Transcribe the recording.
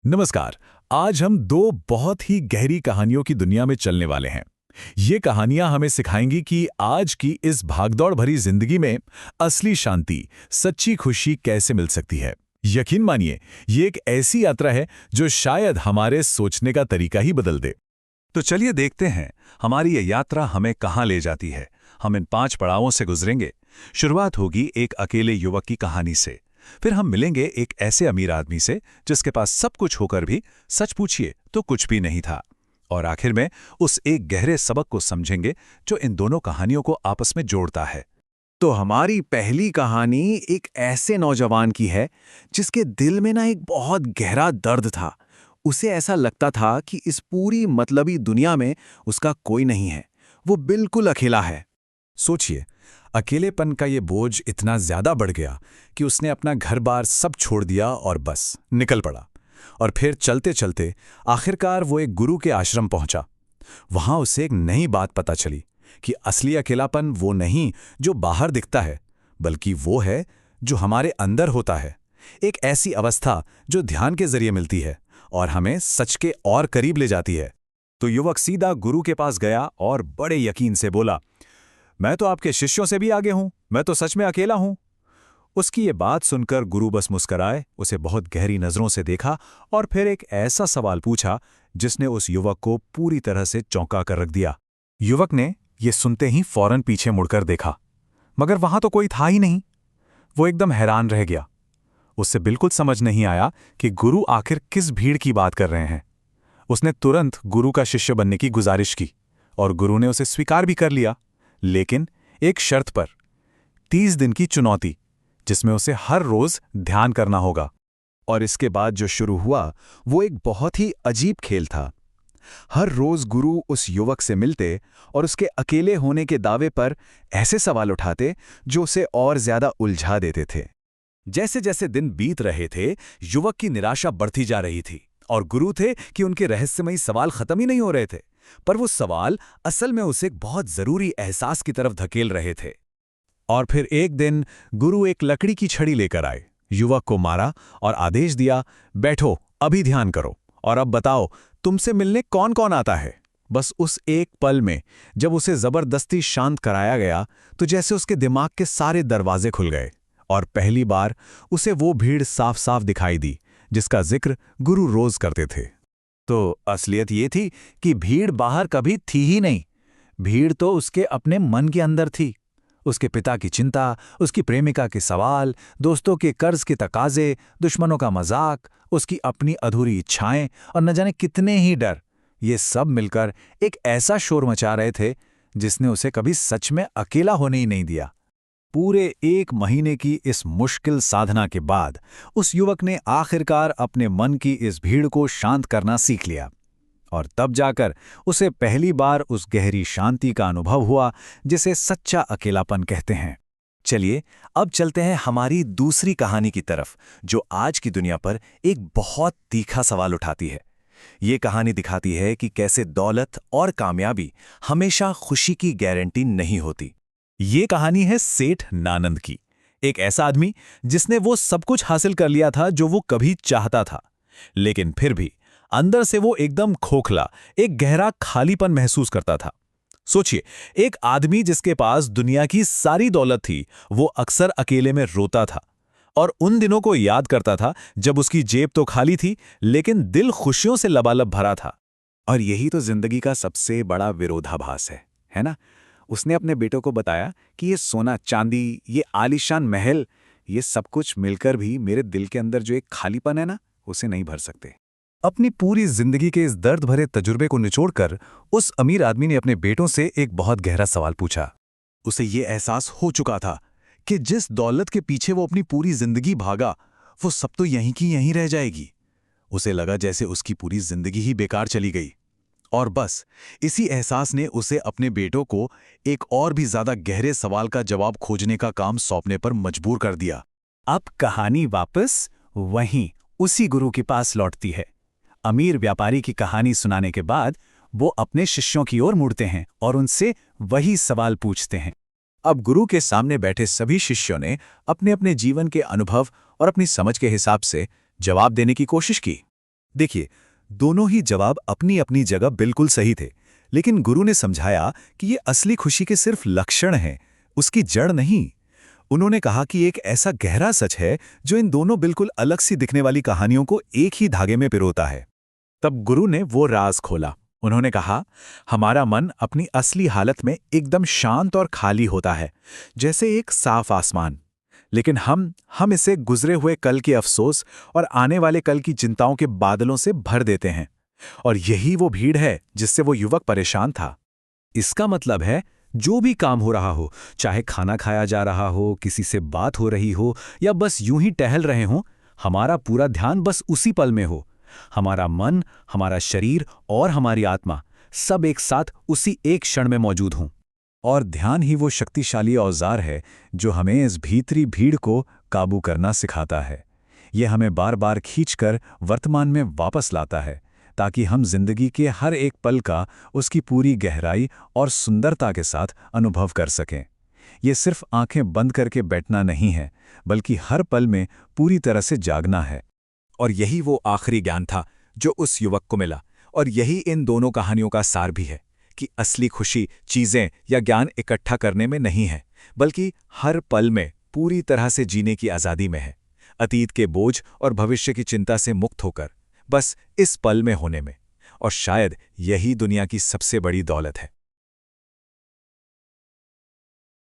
नमस्कार। आज हम दो बहुत ही गहरी कहानियों की दुनिया में चलने वाले हैं। ये कहानियां हमें सिखाएंगी कि आज की इस भागदौड़ भरी जिंदगी में असली शांति, सच्ची खुशी कैसे मिल सकती है। यकीन मानिए, ये एक ऐसी यात्रा है जो शायद हमारे सोचने का तरीका ही बदल दे। तो चलिए देखते हैं हमारी ये यात्रा हमें कहाँ ले जाती है। हम इन 5 पड़ावों से गुजरेंगे। शुरुआत होगी एक अकेले युवक की कहानी से। फिर हम मिलेंगे एक ऐसे अमीर आदमी से जिसके पास सब कुछ होकर भी सच पूछिए तो कुछ भी नहीं था। और आखिर में उस एक गहरे सबक को समझेंगे जो इन दोनों कहानियों को आपस में जोड़ता है। तो हमारी पहली कहानी एक ऐसे नौजवान की है जिसके दिल में ना एक बहुत गहरा दर्द था। उसे ऐसा लगता था कि इस पूरी मतलबी दुनिया में उसका कोई नहीं है, वो बिल्कुल अकेला है। सोचिए, अकेलेपन का ये बोझ इतना ज्यादा बढ़ गया कि उसने अपना घर-बार सब छोड़ दिया और बस निकल पड़ा। और फिर चलते चलते आखिरकार वो एक गुरु के आश्रम पहुंचा। वहां उसे एक नई बात पता चली कि असली अकेलापन वो नहीं जो बाहर दिखता है, बल्कि वो है जो हमारे अंदर होता है। एक ऐसी अवस्था जो ध्यान के जरिए मिलती है और हमें सच के और करीब ले जाती है। तो युवक सीधा गुरु के पास गया और बड़े यकीन से बोला, मैं तो आपके शिष्यों से भी आगे हूं, मैं तो सच में अकेला हूं। उसकी ये बात सुनकर गुरु बस मुस्कराए, उसे बहुत गहरी नजरों से देखा और फिर एक ऐसा सवाल पूछा जिसने उस युवक को पूरी तरह से चौंका कर रख दिया। युवक ने ये सुनते ही फौरन पीछे मुड़कर देखा, मगर वहां तो कोई था ही नहीं। वो एकदम हैरान रह गया। उससे बिल्कुल समझ नहीं आया कि गुरु आखिर किस भीड़ की बात कर रहे हैं। उसने तुरंत गुरु का शिष्य बनने की गुजारिश की और गुरु ने उसे स्वीकार भी कर लिया, लेकिन एक शर्त पर, 30 दिन की चुनौती, जिसमें उसे हर रोज ध्यान करना होगा। और इसके बाद जो शुरू हुआ वो एक बहुत ही अजीब खेल था। हर रोज गुरु उस युवक से मिलते और उसके अकेले होने के दावे पर ऐसे सवाल उठाते जो उसे और ज्यादा उलझा देते थे। जैसे जैसे दिन बीत रहे थे, युवक की निराशा बढ़ती जा रही थी और गुरु थे कि उनके रहस्यमयी सवाल खत्म ही नहीं हो रहे थे। पर वो सवाल असल में उसे एक बहुत जरूरी एहसास की तरफ धकेल रहे थे। और फिर एक दिन गुरु एक लकड़ी की छड़ी लेकर आए, युवक को मारा और आदेश दिया, बैठो, अभी ध्यान करो और अब बताओ तुमसे मिलने कौन कौन आता है। बस उस एक पल में जब उसे जबरदस्ती शांत कराया गया तो जैसे उसके दिमाग के सारे दरवाजे खुल गए और पहली बार उसे वो भीड़ साफ साफ दिखाई दी जिसका जिक्र गुरु रोज करते थे। तो असलियत ये थी कि भीड़ बाहर कभी थी ही नहीं। भीड़ तो उसके अपने मन के अंदर थी। उसके पिता की चिंता, उसकी प्रेमिका के सवाल, दोस्तों के कर्ज के तकाजे, दुश्मनों का मजाक, उसकी अपनी अधूरी इच्छाएं और न जाने कितने ही डर, ये सब मिलकर एक ऐसा शोर मचा रहे थे जिसने उसे कभी सच में अकेला होने ही नहीं दिया। पूरे 1 महीने की इस मुश्किल साधना के बाद उस युवक ने आखिरकार अपने मन की इस भीड़ को शांत करना सीख लिया और तब जाकर उसे पहली बार उस गहरी शांति का अनुभव हुआ जिसे सच्चा अकेलापन कहते हैं। चलिए अब चलते हैं हमारी दूसरी कहानी की तरफ, जो आज की दुनिया पर एक बहुत तीखा सवाल उठाती है। ये कहानी दिखाती है कि कैसे दौलत और कामयाबी हमेशा खुशी की गारंटी नहीं होती। ये कहानी है सेठ नानंद की, एक ऐसा आदमी जिसने वो सब कुछ हासिल कर लिया था जो वो कभी चाहता था, लेकिन फिर भी अंदर से वो एकदम खोखला, एक गहरा खालीपन महसूस करता था। सोचिए, एक आदमी जिसके पास दुनिया की सारी दौलत थी, वो अक्सर अकेले में रोता था और उन दिनों को याद करता था जब उसकी जेब तो खाली थी लेकिन दिल खुशियों से लबालब भरा था। और यही तो जिंदगी का सबसे बड़ा विरोधाभास है ना? उसने अपने बेटों को बताया कि ये सोना चांदी, ये आलीशान महल, ये सब कुछ मिलकर भी मेरे दिल के अंदर जो एक खालीपन है ना, उसे नहीं भर सकते। अपनी पूरी जिंदगी के इस दर्द भरे तजुर्बे को निचोड़कर उस अमीर आदमी ने अपने बेटों से एक बहुत गहरा सवाल पूछा। उसे ये एहसास हो चुका था कि जिस दौलत के पीछे वो अपनी पूरी जिंदगी भागा, वो सब तो यहीं की यहीं रह जाएगी। उसे लगा जैसे उसकी पूरी जिंदगी ही बेकार चली गई। और बस इसी एहसास ने उसे अपने बेटों को एक और भी ज्यादा गहरे सवाल का जवाब खोजने का काम सौंपने पर मजबूर कर दिया। अब कहानी वापस वहीं उसी गुरु के पास लौटती है। अमीर व्यापारी की कहानी सुनाने के बाद वो अपने शिष्यों की ओर मुड़ते हैं और उनसे वही सवाल पूछते हैं। अब गुरु के सामने बैठे सभी शिष्यों ने अपने अपने जीवन के अनुभव और अपनी समझ के हिसाब से जवाब देने की कोशिश की। देखिए, दोनों ही जवाब अपनी अपनी जगह बिल्कुल सही थे, लेकिन गुरु ने समझाया कि ये असली खुशी के सिर्फ लक्षण हैं, उसकी जड़ नहीं। उन्होंने कहा कि एक ऐसा गहरा सच है जो इन दोनों बिल्कुल अलग सी दिखने वाली कहानियों को एक ही धागे में पिरोता है। तब गुरु ने वो राज खोला। उन्होंने कहा, हमारा मन अपनी असली हालत में एकदम शांत और खाली होता है, जैसे एक साफ आसमान। लेकिन हम इसे गुजरे हुए कल के अफसोस और आने वाले कल की चिंताओं के बादलों से भर देते हैं। और यही वो भीड़ है जिससे वो युवक परेशान था। इसका मतलब है, जो भी काम हो रहा हो, चाहे खाना खाया जा रहा हो, किसी से बात हो रही हो या बस यूं ही टहल रहे हों, हमारा पूरा ध्यान बस उसी पल में हो। हमारा मन, हमारा शरीर और हमारी आत्मा सब एक साथ उसी एक क्षण में मौजूद हों। और ध्यान ही वो शक्तिशाली औजार है जो हमें इस भीतरी भीड़ को काबू करना सिखाता है। ये हमें बार बार खींचकर वर्तमान में वापस लाता है, ताकि हम जिंदगी के हर एक पल का उसकी पूरी गहराई और सुंदरता के साथ अनुभव कर सकें। ये सिर्फ आंखें बंद करके बैठना नहीं है, बल्कि हर पल में पूरी तरह से जागना है। और यही वो आखिरी ज्ञान था जो उस युवक को मिला, और यही इन दोनों कहानियों का सार भी है कि असली खुशी चीजें या ज्ञान इकट्ठा करने में नहीं है, बल्कि हर पल में पूरी तरह से जीने की आज़ादी में है। अतीत के बोझ और भविष्य की चिंता से मुक्त होकर बस इस पल में होने में। और शायद यही दुनिया की सबसे बड़ी दौलत है।